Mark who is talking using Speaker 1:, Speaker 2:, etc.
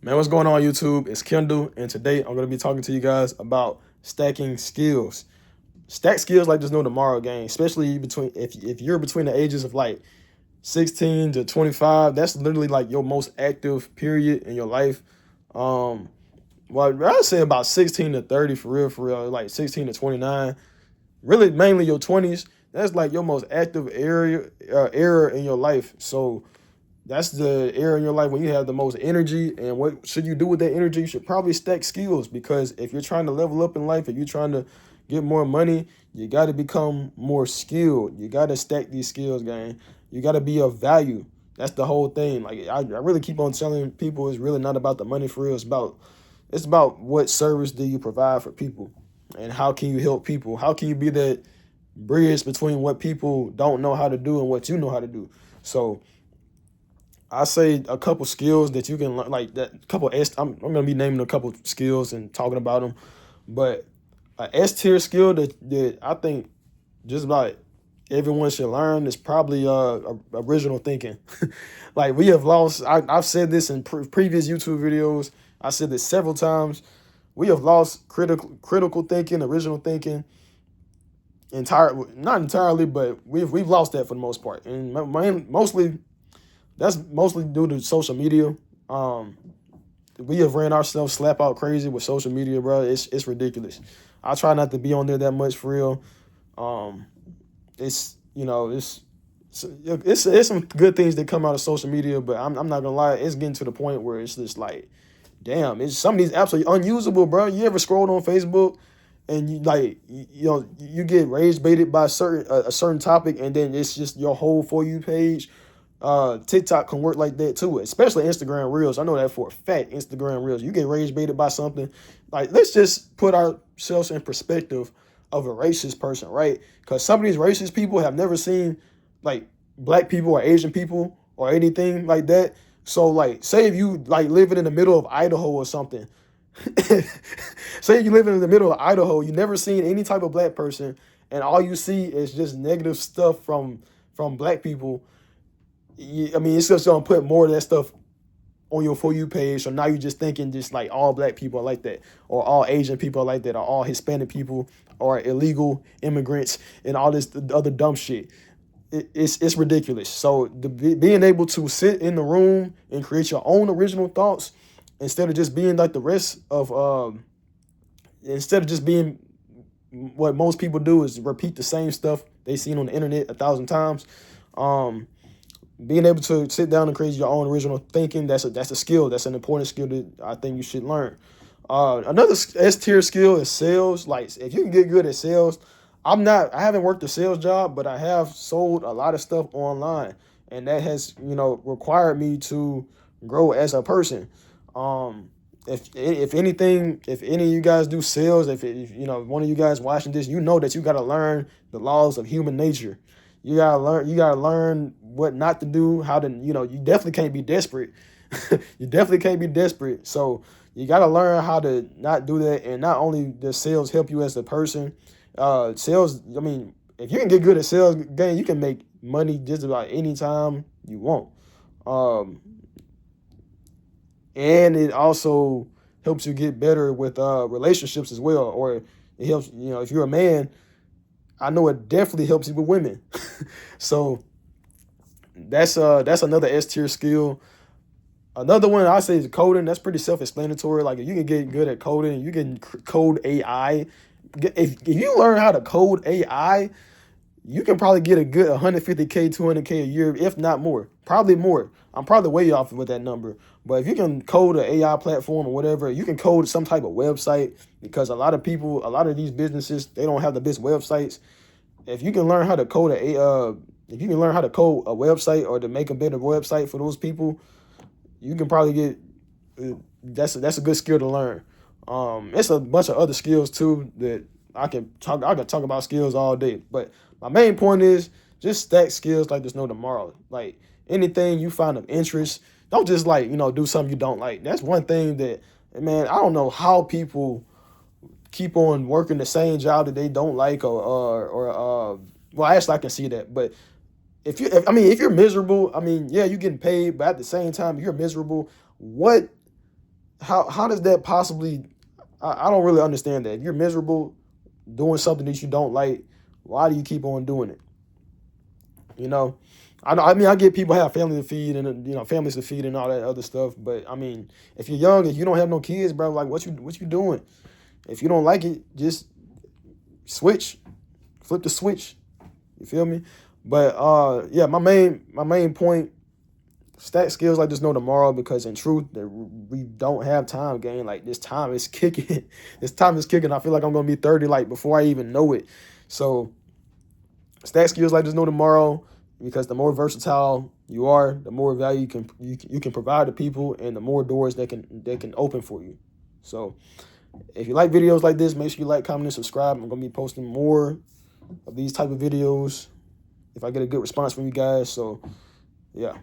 Speaker 1: Man, what's going on YouTube? It's Kendall, and today I'm going to be talking to you guys about stacking skills. Stack skills like there's no tomorrow game, especially between if you're between the ages of like 16 to 25. That's literally like your most active period in your life. Um, well, I'd say about 16 to 30 for real, like 16 to 29. Really, mainly your 20s. That's like your most active era in your life. So that's the area in your life when you have the most energy. And what should you do with that energy? You should probably stack skills, because if you're trying to level up in life, if you're trying to get more money, you got to become more skilled. You got to stack these skills, gang. You got to be of value. That's the whole thing. Like I really keep on telling people, it's really not about the money for real. It's about what service do you provide for people, and how can you help people? How can you be that bridge between what people don't know how to do and what you know how to do? So I say a couple skills that you can learn, like that couple S. I'm gonna be naming a couple skills and talking about them, but a S tier skill that I think just about everyone should learn is probably original thinking. Like we have lost. I've said this in previous YouTube videos. I said this several times. We have lost critical thinking, original thinking, not entirely, but we've lost that for the most part, and mostly that's mostly due to social media. Um, we have ran ourselves slap out crazy with social media, bro. It's ridiculous. I try not to be on there that much for real. Um, it's you know it's some good things that come out of social media, but I'm not gonna lie, it's getting to the point where it's just like, damn, it's some of these apps are unusable, bro. You ever scrolled on Facebook and you like you get rage baited by a certain topic, and then it's just your whole For You page. TikTok can work like that too, especially Instagram Reels. I know that for a fact. Instagram Reels, you get rage baited by something. Like, let's just put ourselves in perspective of a racist person, right? Because some of these racist people have never seen like black people or Asian people or anything like that. So like, say if you like living in the middle of Idaho or something. Say if you living in the middle of Idaho, you never seen any type of black person, and all you see is just negative stuff from black people. I mean, it's just gonna put more of that stuff on your For You page. So now you're just thinking just like all black people are like that, or all Asian people are like that, or all Hispanic people, or illegal immigrants, and all this other dumb shit. It's ridiculous. So being able to sit in the room and create your own original thoughts, instead of just being like the rest of instead of just being what most people do is repeat the same stuff they seen on the internet 1,000 times. Um, Being able to sit down and create your own original thinking, that's a skill. That's an important skill that I think you should learn. Another S tier skill is sales. Like, if you can get good at sales, I haven't worked a sales job, but I have sold a lot of stuff online, and that has required me to grow as a person. Um, if anything, if any of you guys do sales, if one of you guys watching this, you know that you got to learn the laws of human nature. You gotta learn what not to do, how to, you definitely can't be desperate. You definitely can't be desperate. So you gotta learn how to not do that. And not only does sales help you as a person, sales, I mean, if you can get good at sales game, you can make money just about any time you want. Um, and it also helps you get better with relationships as well. Or it helps, if you're a man, I know it definitely helps you with women. So that's another S tier skill. Another one I say is coding. That's pretty self-explanatory. Like, if you can get good at coding, you can code AI. If you learn how to code AI, you can probably get a good 150K, 200K a year, if not more. Probably more. I'm probably way off with that number. But if you can code an AI platform or whatever, you can code some type of website, because a lot of people, a lot of these businesses, they don't have the best websites. If you can learn how to code if you can learn how to code a website, or to make a better website for those people, you can probably get that's a good skill to learn. It's a bunch of other skills too that I can talk about skills all day, but my main point is just stack skills like there's no tomorrow. Like, anything you find of interest, don't just like do something you don't like. That's one thing that, man, I don't know how people keep on working the same job that they don't like, or well, actually I can see that. But if you're miserable, I mean, yeah, you're getting paid, but at the same time, if you're miserable, what how does that possibly? I don't really understand that. If you're miserable doing something that you don't like, why do you keep on doing it? You know, I know. I mean, I get people have family to feed and families to feed and all that other stuff. But I mean, if you're young, if you don't have no kids, bro, like what you doing? If you don't like it, just switch, flip the switch. You feel me? But yeah, my main point. Stack skills like there's no tomorrow, because in truth, we don't have time, gang. Like this time is kicking. This time is kicking. I feel like I'm gonna be 30 like before I even know it. So stack skills like there's no tomorrow, because the more versatile you are, the more value you can provide to people, and the more doors they can open for you. So if you like videos like this, make sure you like, comment, and subscribe. I'm gonna be posting more of these type of videos if I get a good response from you guys. So yeah.